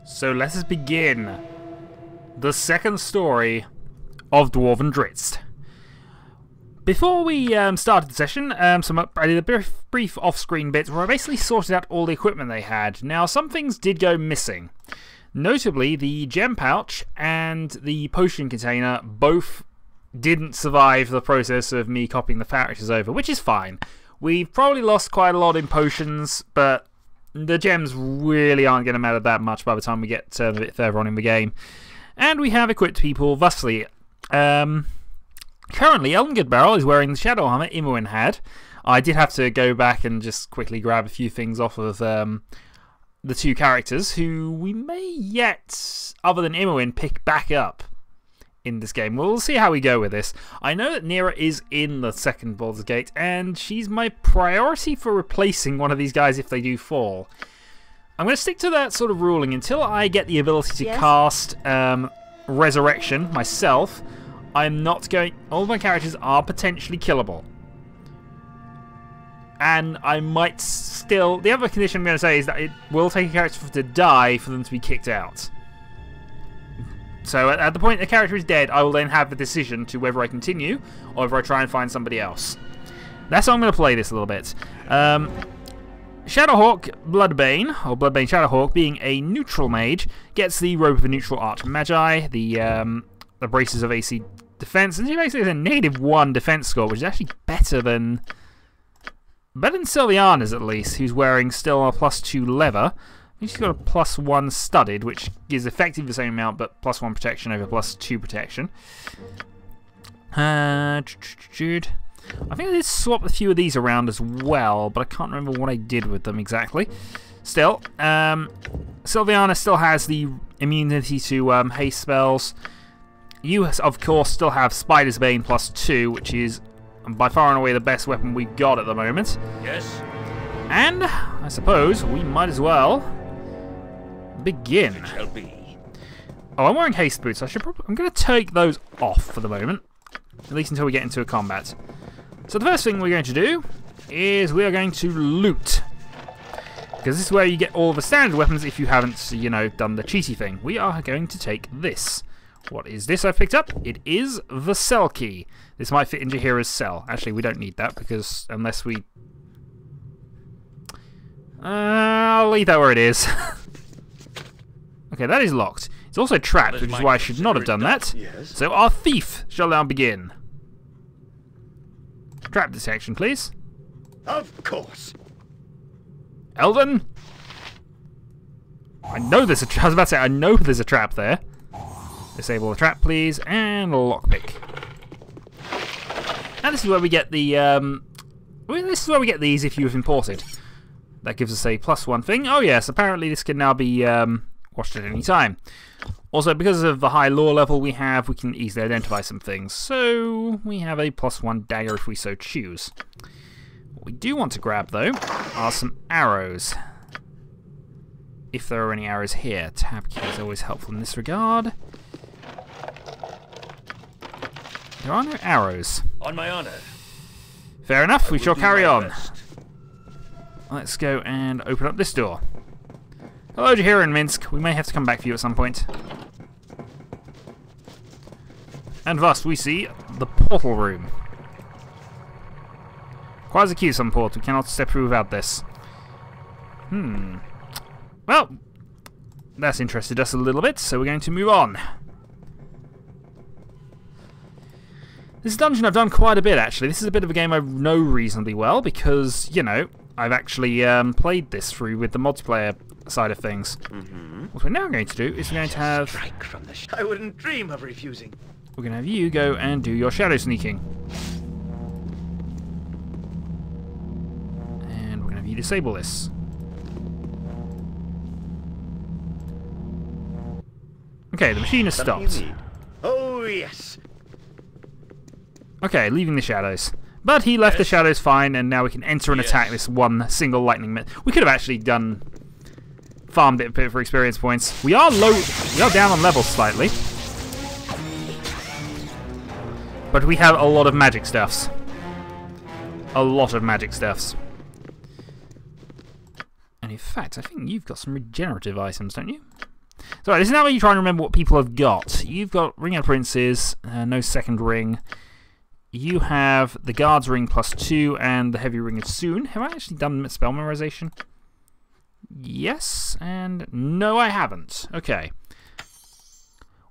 So let us begin the second story of Dwarvern Drizzt. Before we started the session, I did a brief off-screen bit where I basically sorted out all the equipment they had. Now, some things did go missing. Notably, the gem pouch and the potion container both didn't survive the process of me copying the characters over, which is fine. We've probably lost quite a lot in potions, but the gems really aren't going to matter that much by the time we get a bit further on in the game. And we have equipped people thusly. Currently, Elmgard is wearing the shadow armor Imoen had. I did have to go back and just quickly grab a few things off of the two characters who we may yet, other than Imoen, pick back up in this game. We'll see how we go with this. I know that Nira is in the second Baldur's Gate, and she's my priority for replacing one of these guys if they do fall. I'm going to stick to that sort of ruling until I get the ability to cast Resurrection myself. I'm not going... All of my characters are potentially killable. And I might still... The other condition I'm going to say is that it will take a character to die for them to be kicked out. So at the point the character is dead, I will then have the decision to whether I continue or whether I try and find somebody else. That's how I'm going to play this a little bit. Shadowhawk Bloodbane, or Bloodbane Shadowhawk, being a neutral mage, gets the Robe of the Neutral Archmagi, the Braces of AC Defense, and she basically has a -1 defense score, which is actually better than Sylviana's at least, who's wearing still a +2 leather. I think she's got a +1 studded, which is effectively the same amount, but +1 protection over +2 protection. I think I did swap a few of these around as well, but I can't remember what I did with them exactly. Still, Sylviana still has the immunity to haste spells. You, of course, still have Spider's Bane +2, which is by far and away the best weapon we've got at the moment. Yes. And I suppose we might as well begin. It shall be. Oh, I'm wearing haste boots. I'm going to take those off for the moment, at least until we get into a combat. So the first thing we're going to do is we are going to loot, because this is where you get all the standard weapons if you haven't, you know, done the cheaty thing. We are going to take this. What is this I've picked up? It is the cell key. This might fit into Hira's cell. Actually, we don't need that because unless we... I'll leave that where it is. Okay, that is locked. It's also trapped, which is why I should not have done that. Yes. So our thief shall now begin. Trap detection, please. Of course. Eldon? I know there's a trap. I was about to say, I know there's a trap there. Disable the trap, please, and lockpick. And this is where we get the, this is where we get these if you've imported. That gives us a +1 thing. Oh yes, apparently this can now be watched at any time. Also, because of the high lore level we have, we can easily identify some things. So, we have a +1 dagger if we so choose. What we do want to grab, though, are some arrows. If there are any arrows here. Tab key is always helpful in this regard. There are no arrows. On my honor. Fair enough, we shall carry on. Best. Let's go and open up this door. Hello, Jahira and Minsk. We may have to come back for you at some point. And thus, we see the portal room. Requires a key of some port. We cannot step through without this. Well, that's interested us a little bit, so we're going to move on. This dungeon I've done quite a bit, actually. This is a bit of a game I know reasonably well because, you know, I've actually played this through with the multiplayer side of things. What we're now going to do is we're going to have... Strike from the I wouldn't dream of refusing. We're going to have you go and do your shadow sneaking. And we're going to have you disable this. Okay, the machine has stopped. Oh, yes. Okay, leaving the shadows. But he left the shadows fine, and now we can enter and attack this one single lightning method. We could have actually farmed it a bit for experience points. We are down on levels slightly. But we have a lot of magic stuffs. A lot of magic stuffs. And in fact, I think you've got some regenerative items, don't you? So this is now where you try and remember what people have got. You've got Ring of Princes, no second ring. You have the Guard's Ring +2 and the Heavy Ring of Soon. Have I actually done spell memorization? Yes, and no, I haven't. Okay.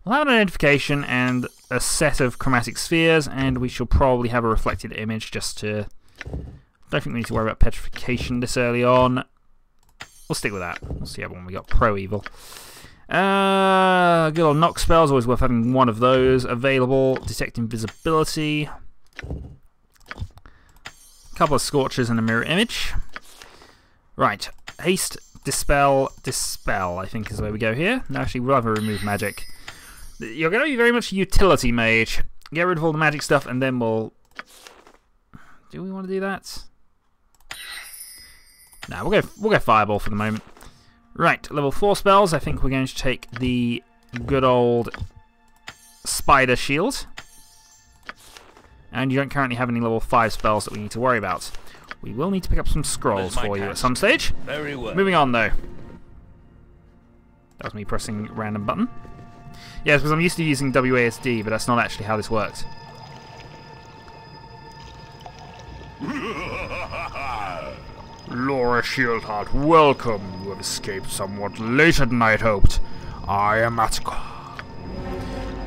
We'll have an identification and a set of chromatic spheres, and we shall probably have a reflected image just to... Don't think we need to worry about petrification this early on. We'll stick with that. We'll see how one we got. Pro Evil. Good old knock spells, always worth having one of those available. Detect invisibility. A couple of scorches and a mirror image. Right. Haste, dispel, dispel, I think is the way we go here. No, actually, we'll have a remove magic. You're going to be very much a utility mage. Get rid of all the magic stuff, and then we'll... Do we want to do that? No, we'll go Fireball for the moment. Right, level 4 spells. I think we're going to take the good old Spider Shield. And you don't currently have any level 5 spells that we need to worry about. We will need to pick up some scrolls for you at some stage. Very well. Moving on, though. That was me pressing random button. Yes, because I'm used to using WASD, but that's not actually how this works. Laura Shieldheart, welcome. You have escaped somewhat later than I had hoped. I am Attica.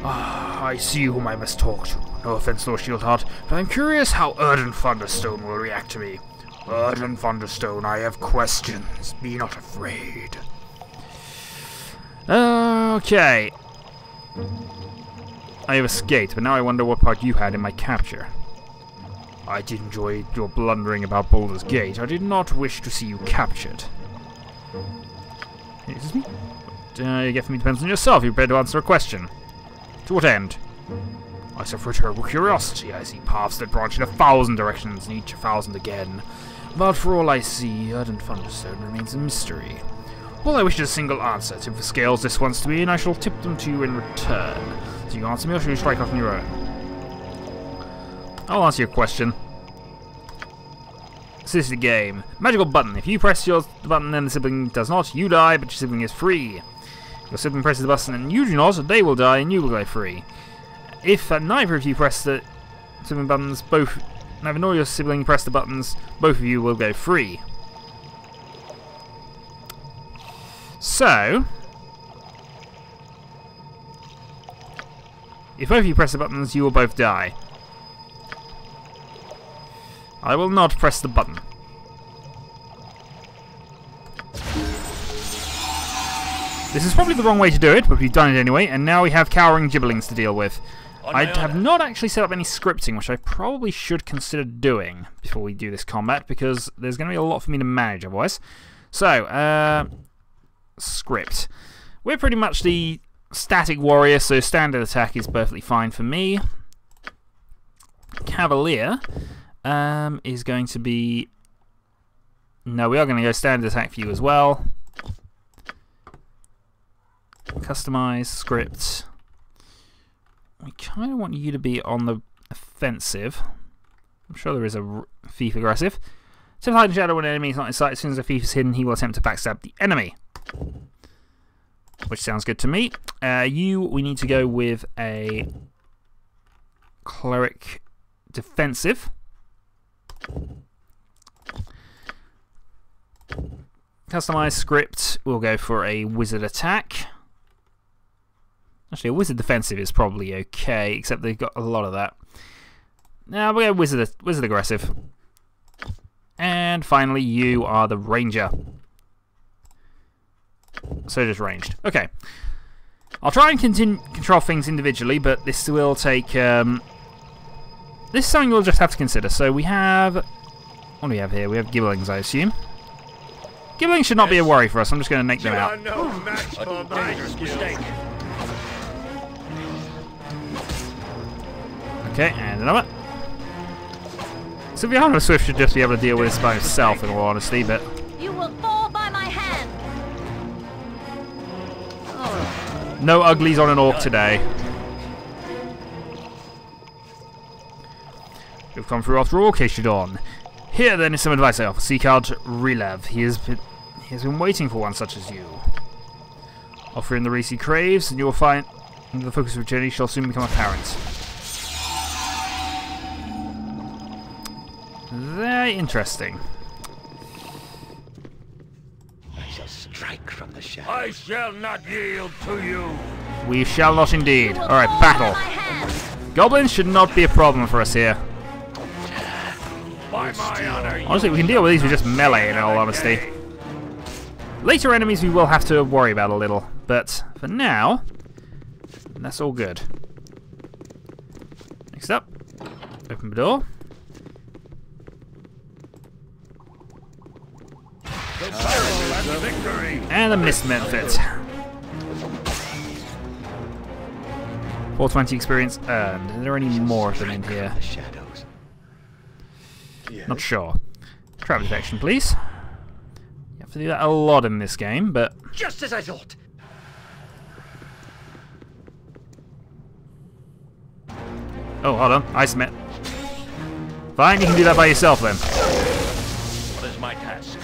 I see whom I must talk to. No offense, Lord Shieldheart, but I'm curious how Urden Thunderstone will react to me. Urden Thunderstone, I have questions. Be not afraid. Okay. I have escaped, but now I wonder what part you had in my capture. I did enjoy your blundering about Baldur's Gate. I did not wish to see you captured. Excuse me? You get from me depends on yourself. You're prepared to answer a question. To what end? I suffer a terrible curiosity. I see paths that branch in 1,000 directions, and each 1,000 again. But for all I see, Urden Thunderstone remains a mystery. All I wish is a single answer. Tip the scales this wants to be, and I shall tip them to you in return. So you answer me, or shall you strike off on your own? I'll answer your question. This is the game. Magical button. If you press the button and the sibling does not, you die, but your sibling is free. If your sibling presses the button and you do not, they will die and you will go free. If neither of you press the sibling buttons, neither nor your sibling press the buttons, both of you will go free. So, if both of you press the buttons, you will both die. I will not press the button. This is probably the wrong way to do it, but we've done it anyway, and now we have cowering gibberlings to deal with. I have not actually set up any scripting, which I probably should consider doing before we do this combat, because there's going to be a lot for me to manage otherwise. So, script. We're pretty much the static warrior, so standard attack is perfectly fine for me. Cavalier is going to be... No, we are going to go standard attack for you as well. Customize, script. We kind of want you to be on the offensive. I'm sure there is a thief aggressive. Attempt to hide in shadow when an enemy is not in sight. As soon as a thief is hidden, he will attempt to backstab the enemy. Which sounds good to me. We need to go with a cleric defensive. Customize script. We'll go for a wizard attack. Actually, a wizard defensive is probably okay, except they've got a lot of that. Now we'll go wizard aggressive. And finally, you are the ranger. So just ranged. Okay. I'll try and control things individually, but this will take... this is something we'll just have to consider. So we have... What do we have here? We have gibberlings, I assume. Gibberlings should not be a worry for us. I'm just going to make them out. No match for my mistake. Okay, and another. Sylviana Swift should just be able to deal with this by himself, in all honesty, but... You will fall by my hand. No uglies on an orc today. We've come through after all, Keshadon. Here then is some advice I offer. Seek out Rilev. He has been waiting for one such as you. Offering the Reese he craves, and you will find the focus of journey shall soon become apparent. Very interesting. I shall strike from the shadows. I shall not yield to you. We shall not indeed. You will Alright, fall battle. by my hand. Goblins should not be a problem for us here. By my honor, Honestly, we can deal with these with just melee, in all honesty. Later enemies we will have to worry about a little, but for now, that's all good. Next up, open the door. the battle and the victory. And a missed benefit. 420 experience earned. Are there any more of them in here? The shadows. Not sure. Trap detection, please. You have to do that a lot in this game, but... Just as I thought. Oh, hold on. I submit. Fine, you can do that by yourself then. What is my task?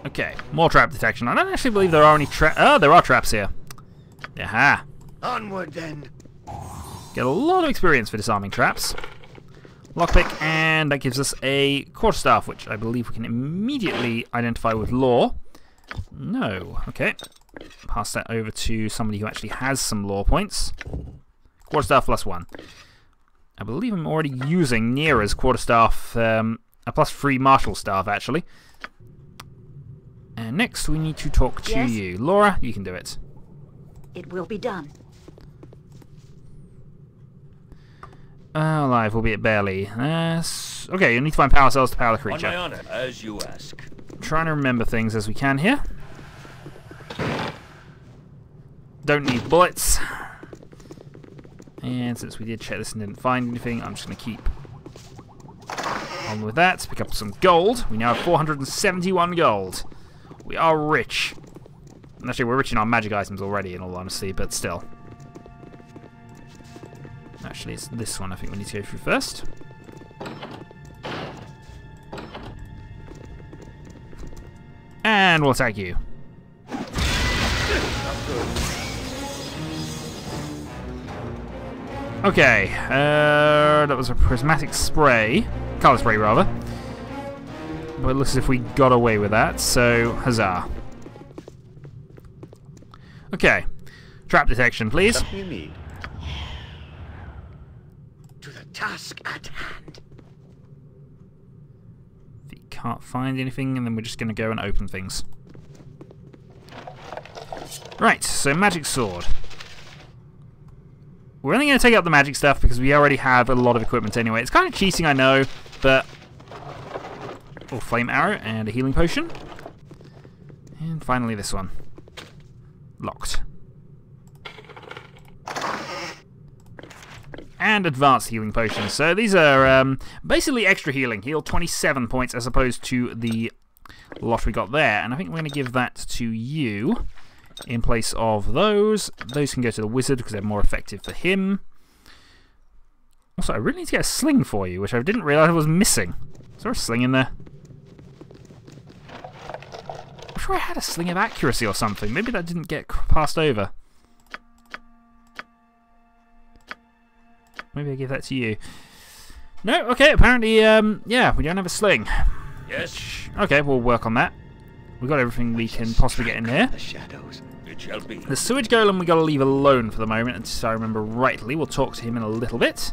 Okay, more trap detection. I don't actually believe there are any there are traps here. Aha. Onward then. Get a lot of experience for disarming traps. Lockpick, and that gives us a quarterstaff, which I believe we can immediately identify with lore. No. Okay. Pass that over to somebody who actually has some lore points. Quarterstaff +1. I believe I'm already using Nira's quarterstaff, a +3 martial staff, actually. And next we need to talk to Yes? you. Laura, you can do it. It will be done. Alive, albeit barely. Okay, you need to find power cells to power the On creature. my honor, as you ask. Trying to remember things as we can here. Don't need bullets. And since we did check this and didn't find anything, I'm just going to keep on with that. Pick up some gold. We now have 471 gold. We are rich. And actually, we're rich in our magic items already, in all honesty, but still. Actually, it's this one I think we need to go through first. And we'll attack you. Okay, that was a prismatic spray. Colour spray, rather. But it looks as if we got away with that, so huzzah. Okay, trap detection, please. What do you need? To the task at hand. If you can't find anything, and then we're just going to go and open things. Right, so magic sword. We're only going to take out the magic stuff because we already have a lot of equipment anyway. It's kind of cheating, I know, but... Oh, flame arrow and a healing potion. And finally this one. Locked. And advanced healing potions. So these are basically extra healing. Heal 27 points as opposed to the lot we got there. And I think we're going to give that to you in place of those. Those can go to the wizard because they're more effective for him. Also, I really need to get a sling for you, which I didn't realise I was missing. Is there a sling in there? I'm sure I had a sling of accuracy or something. Maybe that didn't get passed over. Maybe I give that to you. No, okay, apparently, yeah, we don't have a sling. Yes. Okay, we'll work on that. We've got everything we can possibly get in here. The shadows. It shall be. The sewage golem we got to leave alone for the moment, until I remember rightly. We'll talk to him in a little bit.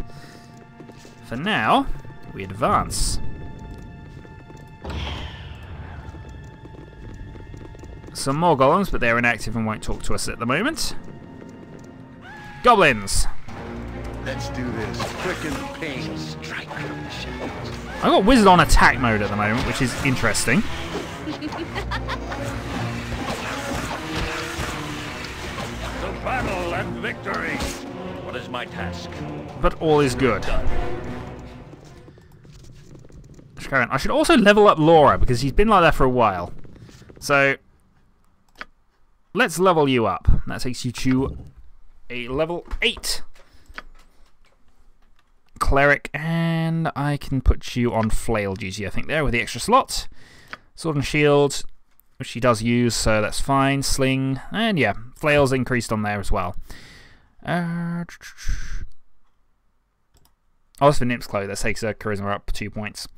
For now, we advance. Some more golems, but they're inactive and won't talk to us at the moment. Goblins! Let's do this. Quick and pain. Strike from the shadows. I've got Wizard on attack mode at the moment, which is interesting. To battle and victory. What is my task? But all is good. Done. Let's carry on. I should also level up Laura, because he's been like that for a while. So, let's level you up. That takes you to a level 8. Cleric, and And I can put you on flail duty, I think, there with the extra slot. Sword and shield, which she does use, so that's fine. Sling, and yeah, flails increased on there as well. Oh, that's for Nymph's Cloak. That takes her charisma up 2 points.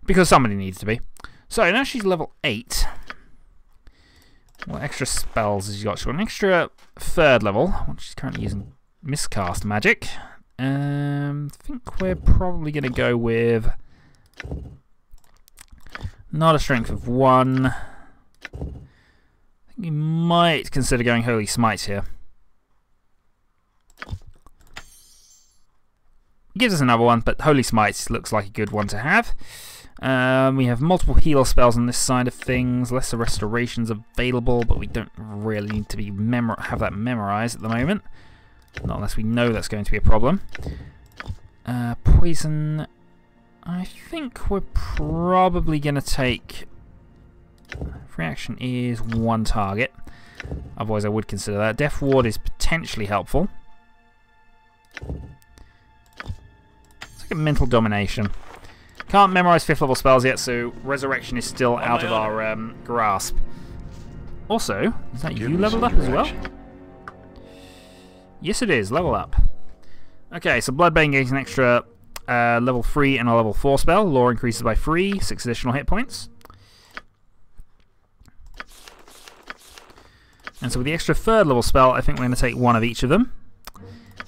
Because somebody needs to be. So now she's level 8. What extra spells has she got? She's got an extra 3rd level. She's currently using miscast magic. I think we're probably going to go with not a strength of 1. I think we might consider going Holy Smite here. Gives us another one, but Holy Smite looks like a good one to have. We have multiple heal spells on this side of things. Lesser restorations available, but we don't really need to be have that memorized at the moment. Not unless we know that's going to be a problem. Poison. I think we're probably going to take... Free action is 1 target. Otherwise I would consider that. Death Ward is potentially helpful. It's like a mental domination. Can't memorize 5th level spells yet, so Resurrection is still out of our grasp. Also, is that you leveled up as well? Yes, it is. Level up. Okay, so Bloodbane gains an extra level 3 and a level 4 spell. Lore increases by 3, 6 additional hit points. And so with the extra 3rd level spell, I think we're going to take 1 of each of them.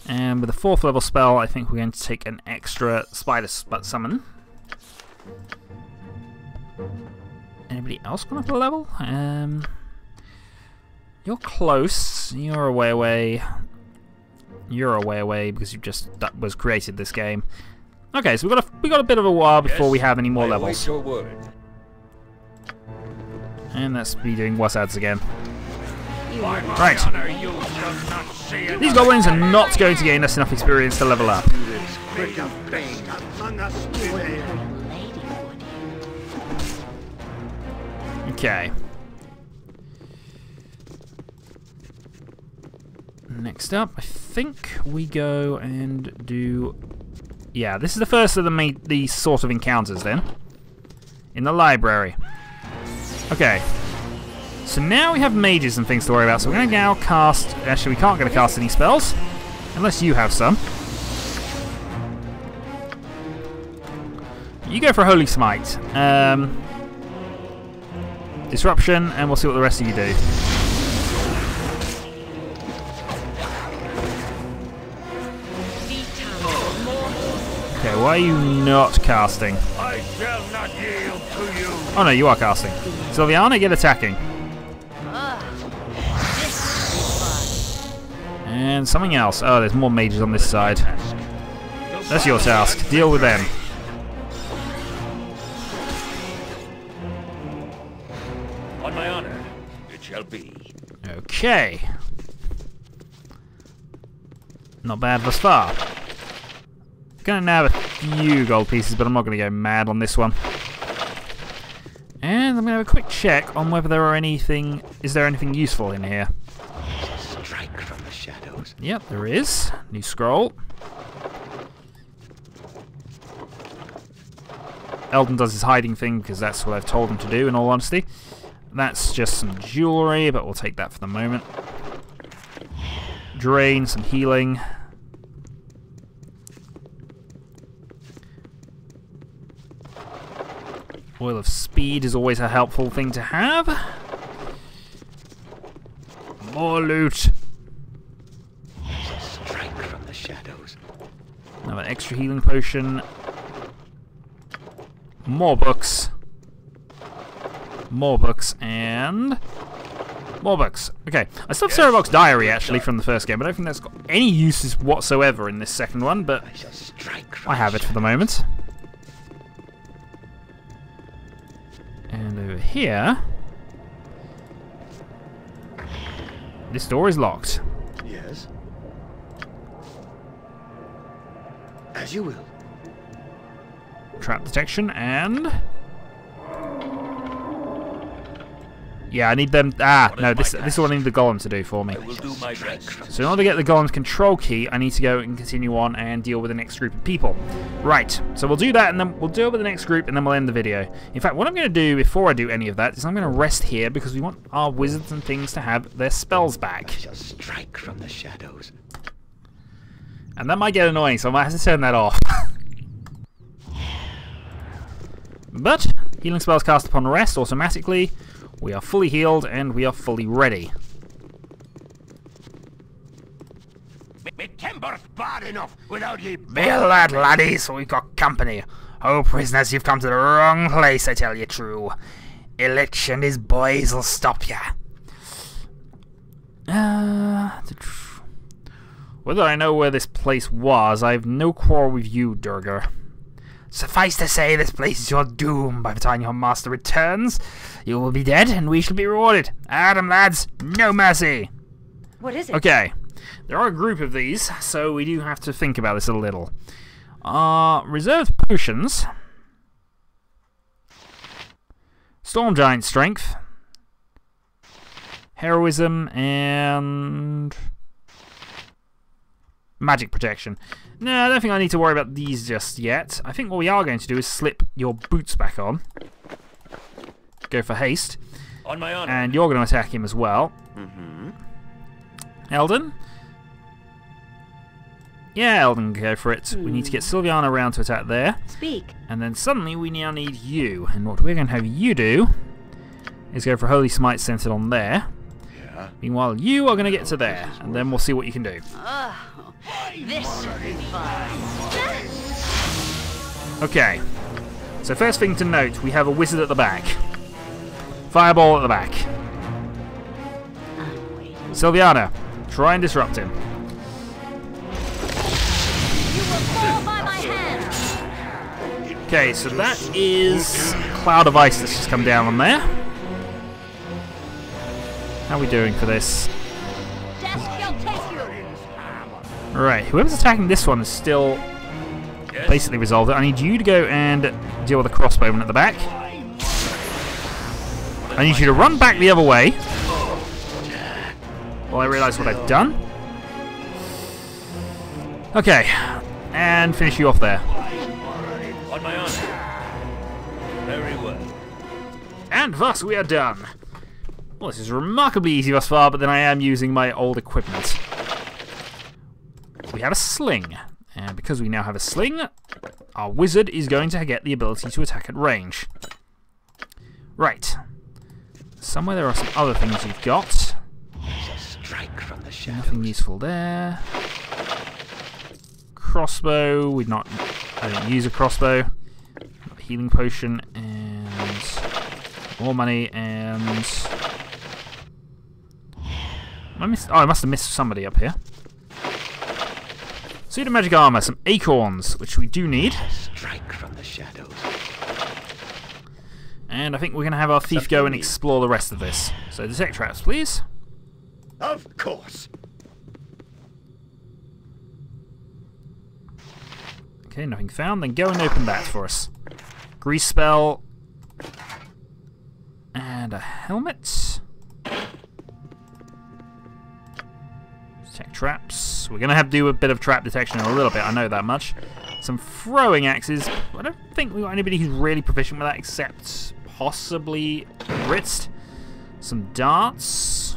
And with the 4th level spell, I think we're going to take an extra Spider Summon. Anybody else going up a level? You're close. You're a way away. You're a way away because you've just was created this game. Okay, so we got a bit of a while before we have any more levels. And that's me doing Wasads again. Right. These goblins are not going to gain us enough experience to level up. Okay. Next up, I think we go and do... Yeah, this is the first of these sort of encounters then. In the library. Okay. So now we have mages and things to worry about, so we're going to now cast... Actually, we can't get to cast any spells. Unless you have some. You go for Holy Smite. Disruption, and we'll see what the rest of you do. Okay, why are you not casting? I shall not yield to you. Oh no, you are casting. Sylviana, get attacking. And something else. Oh, there's more mages on this side. That's your task. Deal with them. On my honor, it shall be. Okay. Not bad thus far. Gonna nab a few gold pieces, but I'm not gonna go mad on this one. And I'm gonna have a quick check on whether there are anything. Is there anything useful in here? Strike from the shadows. Yep, there is. New scroll. Eldon does his hiding thing because that's what I've told him to do, in all honesty. That's just some jewellery, but we'll take that for the moment. Drain, some healing. Oil of Speed is always a helpful thing to have. More loot. Strike from the shadows. Another extra healing potion. More books. More books and more books. Okay, I still have Sarahbock's diary actually from the first game. I don't think that's got any uses whatsoever in this second one, but I have it for the moment. And over here, this door is locked. Yes. As you will. Trap detection and Yeah, I need them. Ah, What no, is this my is what I need the golem to do for me. I will do my best. So in order to get the golem's control key, I need to go and continue on and deal with the next group of people. Right, so we'll do that, and then we'll deal with the next group, and then we'll end the video. In fact, what I'm going to do before I do any of that is I'm going to rest here, because we want our wizards and things to have their spells back. I shall strike from the shadows. And that might get annoying, so I might have to turn that off. But, healing spells cast upon rest automatically. We are fully healed, and we are fully ready. Me timber's bad enough without ye. Bail that, laddies, we've got company. Oh, prisoners, you've come to the wrong place, I tell you true. Illich and his boys will stop ya. Whether I know where this place was, I have no quarrel with you, Durgar. Suffice to say, this place is your doom. By the time your master returns, you will be dead, and we shall be rewarded. Adam, lads, no mercy. What is it? Okay, there are a group of these, so we do have to think about this a little. Reserved potions. Storm Giant Strength. Heroism, and Magic Protection. No, I don't think I need to worry about these just yet. I think what we are going to do is slip your boots back on. Go for haste. On my honor. And you're going to attack him as well. Eldon? Yeah, Eldon can go for it. We need to get Sylviana around to attack there. Speak. And then suddenly we now need you. And what we're going to have you do is go for Holy Smite centered on there. Yeah. Meanwhile, you are going to get to there. And then we'll see what you can do. This should be fun. Okay. So first thing to note, we have a wizard at the back. Fireball at the back. I'm waiting. Sylviana, try and disrupt him. You will fall by my hand. Okay, so that is Cloud of Ice that's just come down on there. How are we doing for this? Death shall take you. Right, whoever's attacking this one is still Yes. basically resolved. I need you to go and deal with the crossbowman at the back. I need you to run back the other way while I realise what I've done. Okay, and finish you off there. On my honor. Very well. And thus we are done. Well, this is remarkably easy thus far, but then I am using my old equipment. We have a sling, and because we now have a sling, our wizard is going to get the ability to attack at range. Right. Somewhere there are some other things you've got. I shall strike from the shadows. Nothing useful there. Crossbow, I don't use a crossbow. Healing potion, and more money, and I must have missed somebody up here. Suit of magic armor, some acorns, which we do need. Strike from the shadows. And I think we're going to have our thief go and explore the rest of this. So detect traps, please. Of course. Okay, nothing found. Then go and open that for us. Grease spell. And a helmet. Detect traps. We're going to have to do a bit of trap detection in a little bit, I know that much. Some throwing axes. I don't think we've got anybody who's really proficient with that except possibly Drizzt. Some darts.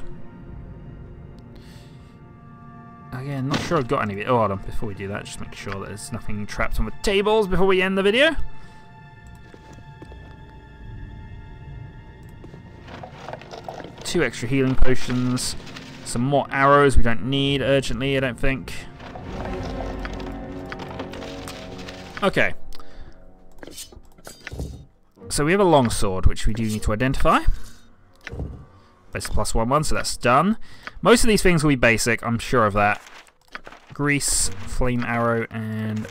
Again, not sure I've got any of it. Oh, hold on. Before we do that, just make sure that there's nothing trapped on the tables before we end the video. Two extra healing potions. Some more arrows we don't need urgently, I don't think. Okay. So we have a longsword, which we do need to identify. Basic +1/1, so that's done. Most of these things will be basic, I'm sure of that. Grease, flame arrow, and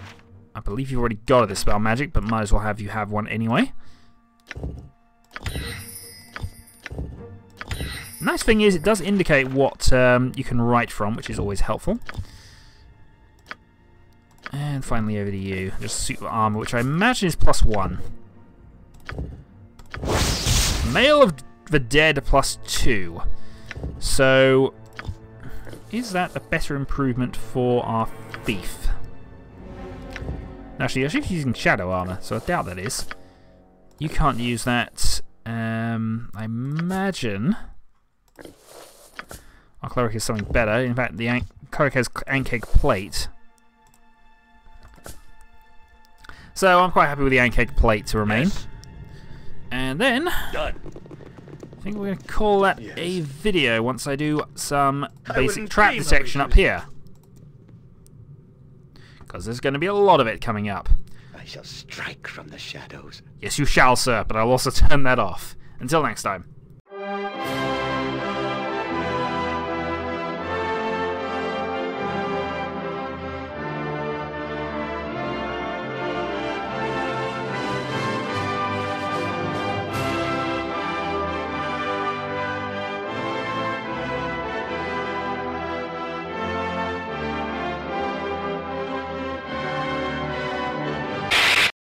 I believe you've already got a dispel magic, but might as well have you have one anyway. Nice thing is, it does indicate what you can write from, which is always helpful. And finally over to you, just suit of armor, which I imagine is +1. Mail of the dead +2. So, is that a better improvement for our thief? Actually, she's using shadow armor, so I doubt that is. You can't use that. I imagine our cleric is something better. In fact, the cleric has Ankeg plate. So I'm quite happy with the Ankeg plate to remain. Yes. And then Done. I think we're going to call that a video once I do some basic wouldn't trap dream of detection up refusing. here. Because there's going to be a lot of it coming up. I shall strike from the shadows. Yes, you shall, sir, but I'll also turn that off. Until next time.